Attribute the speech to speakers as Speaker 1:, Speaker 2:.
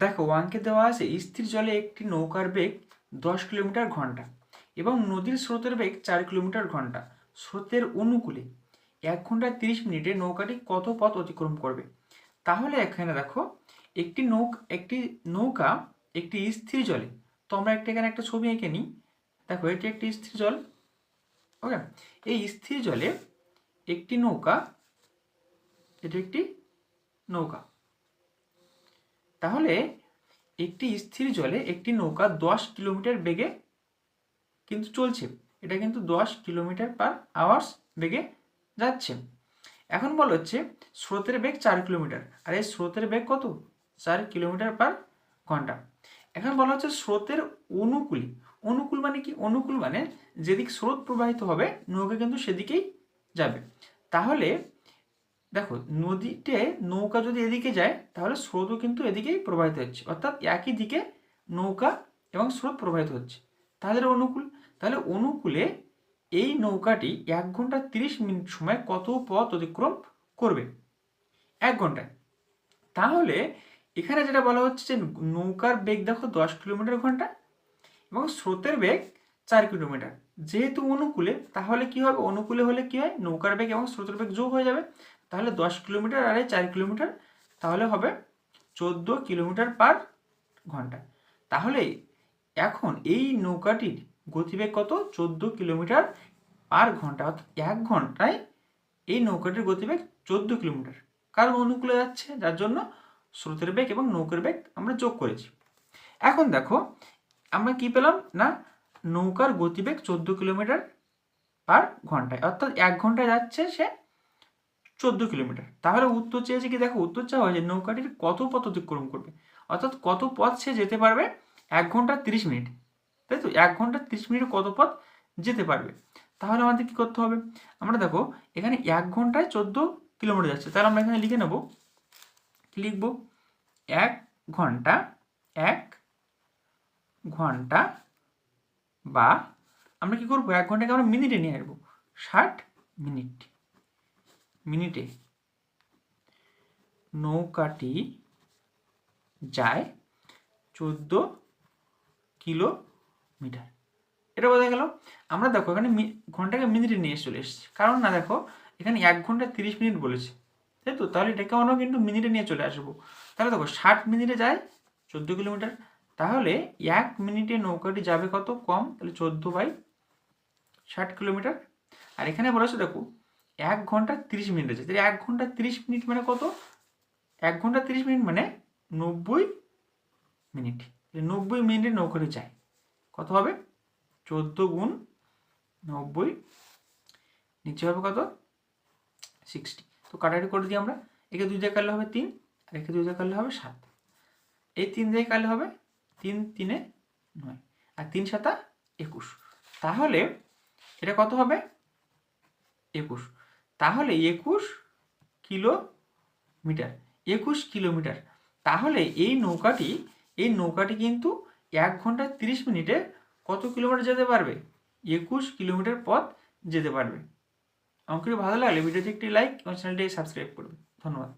Speaker 1: দেখো অঙ্কে দেওয়া আছে স্থির জলে একটি নৌকার বেগ 10 কিলোমিটার ঘন্টা এবং নদীর স্রোতের বেগ 4 কিলোমিটার ঘন্টা। স্রোতের অনুকূলে 1 ঘন্টা 30 মিনিটে নৌকাটি কত পথ অতিক্রম করবে? তাহলে এখানে দেখো একটি নৌকা একটি স্থির জলে, তো আমরা এখানে একটা ছবি এঁকে নিই। দেখো এটি একটি স্থির জল। ওকে, এই স্থির জলে একটি নৌকা, এটি একটি নৌকা, তাহলে একটি স্থির জলে একটি নৌকা 10 কিলোমিটার বেগে কিন্তু চলছে। এটা কিন্তু 10 কিলোমিটার পার আওয়ার্স বেগে যাচ্ছে। এখন বলা হচ্ছে স্রোতের বেগ 4 কিলোমিটার, আর এই স্রোতের বেগ কত? 4 কিলোমিটার পার ঘন্টা। এখন বলা হচ্ছে স্রোতের অনুকূলে, অনুকূল মানে কি? অনুকূল মানে যেদিক স্রোত প্রবাহিত হবে নৌকা কিন্তু সেদিকেই যাবে। তাহলে দেখো নদীতে নৌকা যদি এদিকে যায় তাহলে স্রোতও কিন্তু এদিকেই প্রবাহিত হচ্ছে, অর্থাৎ একই দিকে নৌকা এবং স্রোত প্রবাহিত হচ্ছে। তাহলে অনুকূল, তাহলে অনুকূলে এই নৌকাটি 1 ঘন্টা 30 মিনিট সময় কত পথ অতিক্রম করবে? 1 ঘন্টায়। তাহলে এখানে যেটা বলা হচ্ছে যে নৌকার বেগ দেখো 10 কিলোমিটার ঘন্টা এবং স্রোতের বেগ 4 কিলোমিটার। যেহেতু অনুকূলে, তাহলে কি হবে? অনুকূলে হলে কি হয়? নৌকার বেগ এবং স্রোতের বেগ যোগ হয়ে যাবে। তাহলে 10 কিলোমিটার আর 4 কিলোমিটার, তাহলে হবে 14 কিলোমিটার পার ঘন্টা। তাহলে এখন এই নৌকাটির গতিবেগ কত? 14 কিলোমিটার পার ঘন্টা, অর্থাৎ 1 ঘন্টায় এই নৌকাটির গতিবেগ 14 কিলোমিটার। কারণ অনুকূলে যাচ্ছে, যার জন্য স্রোতের বেগ এবং নৌকার বেগ আমরা যোগ করেছি। এখন দেখো আমরা কি পেলাম না, নৌকার গতিবেগ 14 কিলোমিটার পার ঘন্টায়, অর্থাৎ 1 ঘন্টায় যাচ্ছে সে 14 কিলোমিটার। তাহলে উত্তর চেয়েছে কি? দেখো উত্তর চাওয়া হয়েছে নৌকাটির কত পথ অতিক্রম করবে, অর্থাৎ কত পথ সে যেতে পারবে 1 ঘন্টা 30 মিনিট, তাই তো? 1 ঘন্টা 30 মিনিটে কত পথ যেতে পারবে? তাহলে আমাদের কি করতে হবে? আমরা দেখো এখানে 1 ঘন্টায় 14 কিলোমিটার যাচ্ছে, তাহলে আমরা এখানে লিখে নেব, কি লিখব? 1 ঘন্টা, 1 ঘন্টা, বা আমরা কি করবো? 1 ঘন্টাকে আমরা মিনিটে নিয়ে আসবো, 60 মিনিট। মিনিটে নৌকাটি যায় 14 কিলোমিটার। এটা বোঝা গেল। আমরা দেখো এখানে ঘন্টাকে মিনিটে নিয়ে চলে এসেছি, কারণ না দেখো এখানে 1 ঘন্টা 30 মিনিট বলেছে, তাই তো? তাহলে এটাকে আমরা কিন্তু মিনিটে নিয়ে চলে আসবো। তাহলে দেখো 60 মিনিটে যায় 14 কিলোমিটার, তাহলে 1 মিনিটে নৌকাটি যাবে কত? কম, তাহলে 14/60 কিলোমিটার। আর এখানে বলেছে দেখো 1 ঘন্টা 30 মিনিট আছে, তাহলে 1 ঘন্টা 30 মিনিট মানে কত? 1 ঘন্টা 30 মিনিট মানে 90 মিনিট। 90 মিনিটে নৌকাটি যায়, কত হবে? 14 গুণ 90, নিচে হবে কত? 60। তো কাটাকাটি করে দিই আমরা, একে 2 দিয়ে কাটলে হবে 3, আর একে 2 দিয়ে কাটলে হবে 7। এই 3 দিয়ে কাটলে হবে 3 3 9, আর 3 7 21। তাহলে এটা কত হবে? 21। তাহলে 21 কিলোমিটার, 21 কিলোমিটার। তাহলে এই নৌকাটি কিন্তু 1 ঘন্টা 30 মিনিটে কত কিলোমিটার যেতে পারবে? 21 কিলোমিটার পথ যেতে পারবে। অঙ্কটি ভালো লাগলে ভিডিওতে একটি লাইক এবং চ্যানেলটি সাবস্ক্রাইব করবে। ধন্যবাদ।